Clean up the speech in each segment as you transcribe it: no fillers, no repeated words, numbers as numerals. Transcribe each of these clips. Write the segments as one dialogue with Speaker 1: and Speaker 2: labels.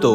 Speaker 1: 2,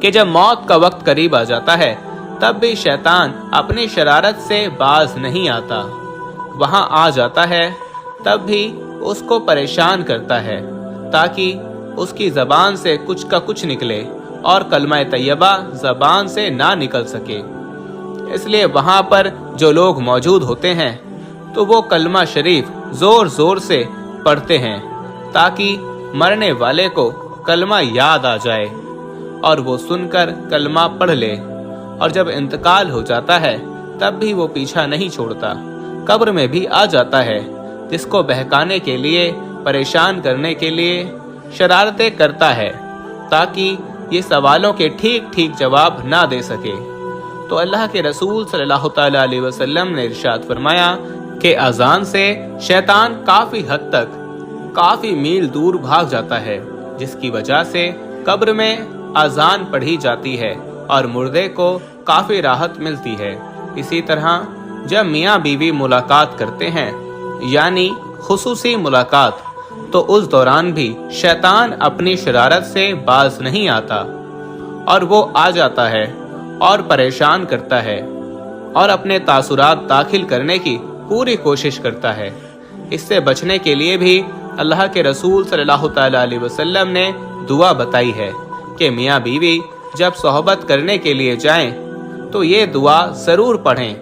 Speaker 1: کہ جب موت کا وقت قریب آ جاتا ہے تب بھی شیطان اپنی شرارت سے باز نہیں آتا، وہاں آ جاتا ہے تب بھی اس کو پریشان کرتا ہے تاکہ اس کی زبان سے کچھ کا کچھ نکلے اور کلمہ طیبہ زبان سے نہ نکل سکے۔ اس لیے وہاں پر جو لوگ موجود ہوتے ہیں تو وہ کلمہ شریف زور زور سے پڑھتے ہیں تاکہ مرنے والے کو کلمہ یاد آ جائے اور وہ سن کر کلمہ پڑھ لے، اور جب انتقال ہو جاتا ہے تب بھی وہ پیچھا نہیں چھوڑتا، قبر میں بھی آ جاتا ہے، جس کو بہکانے کے لیے، پریشان کرنے کے لیے شرارتیں کرتا ہے تاکہ یہ سوالوں کے ٹھیک ٹھیک جواب نہ دے سکے۔ تو اللہ کے رسول صلی اللہ تعالیٰ علیہ وسلم نے ارشاد فرمایا کہ اذان سے شیطان کافی حد تک، کافی میل دور بھاگ جاتا ہے، جس کی وجہ سے قبر میں اذان پڑھی جاتی ہے اور مردے کو کافی راحت ملتی ہے۔ اسی طرح جب میاں بیوی ملاقات کرتے ہیں یعنی خصوصی ملاقات، تو اس دوران بھی شیطان اپنی شرارت سے باز نہیں آتا اور وہ آ جاتا ہے اور پریشان کرتا ہے اور اپنے تاثرات داخل کرنے کی پوری کوشش کرتا ہے۔ اس سے بچنے کے لیے بھی اللہ کے رسول صلی اللہ تعالیٰ علیہ وسلم نے دعا بتائی ہے کہ میاں بیوی جب صحبت کرنے کے لیے جائیں تو یہ دعا ضرور پڑھیں،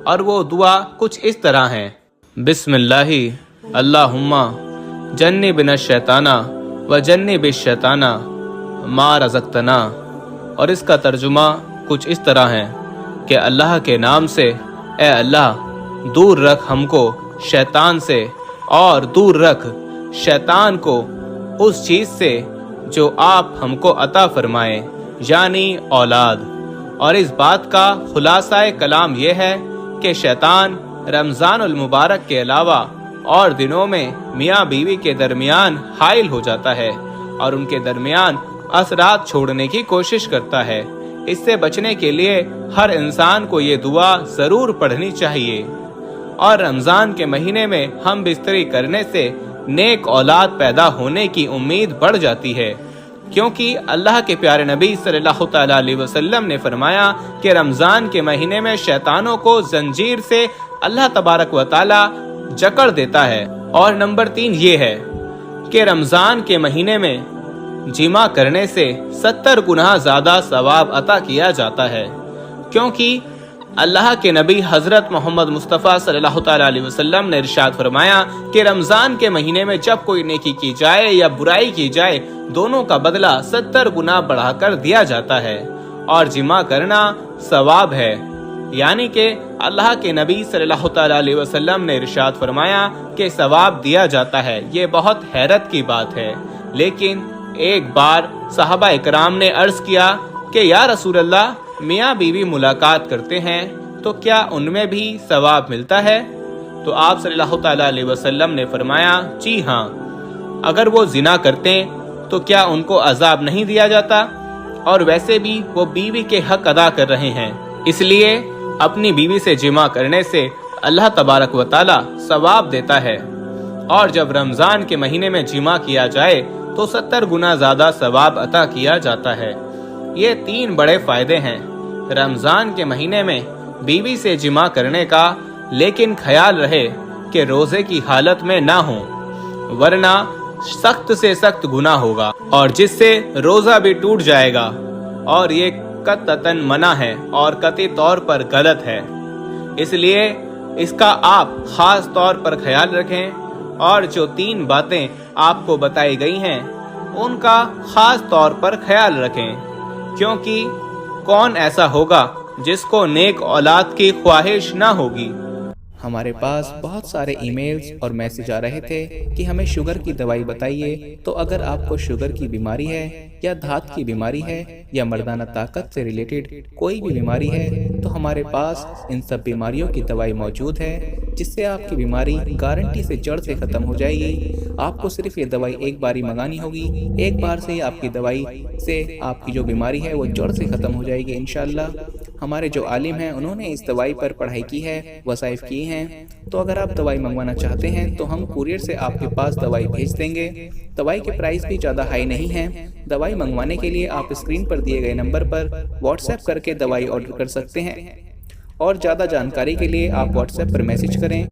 Speaker 1: اور وہ دعا کچھ اس طرح ہے: بسم اللہ اللہم جنبنا الشیطان وجنب الشیطان ما رزقتنا۔ اور اس کا ترجمہ کچھ اس طرح ہے کہ اللہ کے نام سے اے اللہ دور رکھ ہم کو شیطان سے، اور دور رکھ شیطان کو اس چیز سے جو آپ ہم کو عطا فرمائیں، یعنی اولاد۔ اور اس بات کا خلاصہ کلام یہ ہے کہ شیطان رمضان المبارک کے علاوہ اور دنوں میں میاں بیوی کے درمیان حائل ہو جاتا ہے اور ان کے درمیان اثرات چھوڑنے کی کوشش کرتا ہے۔ اس سے بچنے کے لیے ہر انسان کو یہ دعا ضرور پڑھنی چاہیے، اور رمضان کے مہینے میں ہم بستری کرنے سے نیک اولاد پیدا ہونے کی امید بڑھ جاتی ہے، کیونکہ اللہ کے پیارے نبی صلی اللہ تعالیٰ علیہ وسلم نے فرمایا کہ رمضان کے مہینے میں شیطانوں کو زنجیر سے اللہ تبارک و تعالیٰ جکڑ دیتا ہے۔ اور نمبر 3 یہ ہے کہ رمضان کے مہینے میں جمع کرنے سے 70 گنا زیادہ ثواب عطا کیا جاتا ہے، کیونکہ اللہ کے نبی حضرت محمد مصطفیٰ صلی اللہ تعالیٰ علیہ وسلم نے ارشاد فرمایا کہ رمضان کے مہینے میں جب کوئی نیکی کی جائے یا برائی کی جائے، دونوں کا بدلہ 70 گنا بڑھا کر دیا جاتا ہے، اور جمع کرنا ثواب ہے، یعنی کہ اللہ کے نبی صلی اللہ تعالیٰ علیہ وسلم نے ارشاد فرمایا کہ ثواب دیا جاتا ہے۔ یہ بہت حیرت کی بات ہے، لیکن ایک بار صحابہ اکرام نے عرض کیا کہ یا رسول اللہ، میاں بیوی ملاقات کرتے ہیں تو کیا ان میں بھی ثواب ملتا ہے؟ تو آپ صلی اللہ تعالیٰ علیہ وسلم نے فرمایا جی ہاں، اگر وہ زنا کرتے تو کیا ان کو عذاب نہیں دیا جاتا؟ اور ویسے بھی وہ بیوی کے حق ادا کر رہے ہیں، اس لیے اپنی بیوی سے جمع کرنے سے اللہ تبارک و تعالیٰ ثواب دیتا ہے، اور جب رمضان کے مہینے میں جمع کیا جائے تو 70 گنا زیادہ ثواب عطا کیا جاتا ہے۔ یہ 3 بڑے فائدے ہیں رمضان کے مہینے میں بیوی سے جمع کرنے کا، لیکن خیال رہے کہ روزے کی حالت میں نہ ہوں، ورنہ سخت سے سخت گناہ ہوگا اور جس سے روزہ بھی ٹوٹ جائے گا، اور یہ قطعاً منع ہے اور قطعی طور پر غلط ہے۔ اس لیے اس کا آپ خاص طور پر خیال رکھیں، اور جو 3 باتیں آپ کو بتائی گئی ہیں ان کا خاص طور پر خیال رکھیں، کیونکہ کون ایسا ہوگا جس کو نیک اولاد کی خواہش نہ ہوگی۔
Speaker 2: ہمارے پاس بہت سارے ای میلز اور میسج آ رہے تھے کہ ہمیں شوگر کی دوائی بتائیے۔ تو اگر آپ کو شوگر کی بیماری ہے یا دھات کی بیماری ہے یا مردانہ طاقت سے ریلیٹڈ کوئی بھی بیماری ہے تو ہمارے پاس ان سب بیماریوں کی دوائی موجود ہے، جس سے آپ کی بیماری گارنٹی سے جڑ سے ختم ہو جائے گی۔ آپ کو صرف یہ دوائی ایک باری منگانی ہوگی، ایک بار سے آپ کی دوائی سے آپ کی جو بیماری ہے وہ جڑ سے ختم ہو جائے گی انشاءاللہ۔ ہمارے جو عالم ہیں انہوں نے اس دوائی پر پڑھائی کی ہے، وظائف کیے ہیں، تو اگر آپ دوائی منگوانا چاہتے ہیں تو ہم کوریئر سے آپ کے پاس دوائی بھیج دیں گے۔ دوائی کے پرائس بھی زیادہ ہائی نہیں ہیں۔ دوائی منگوانے کے لیے آپ اسکرین پر دیے گئے نمبر پر واٹس ایپ کر کے دوائی آرڈر کر سکتے ہیں، اور زیادہ جانکاری کے لیے آپ واٹس ایپ پر میسج کریں۔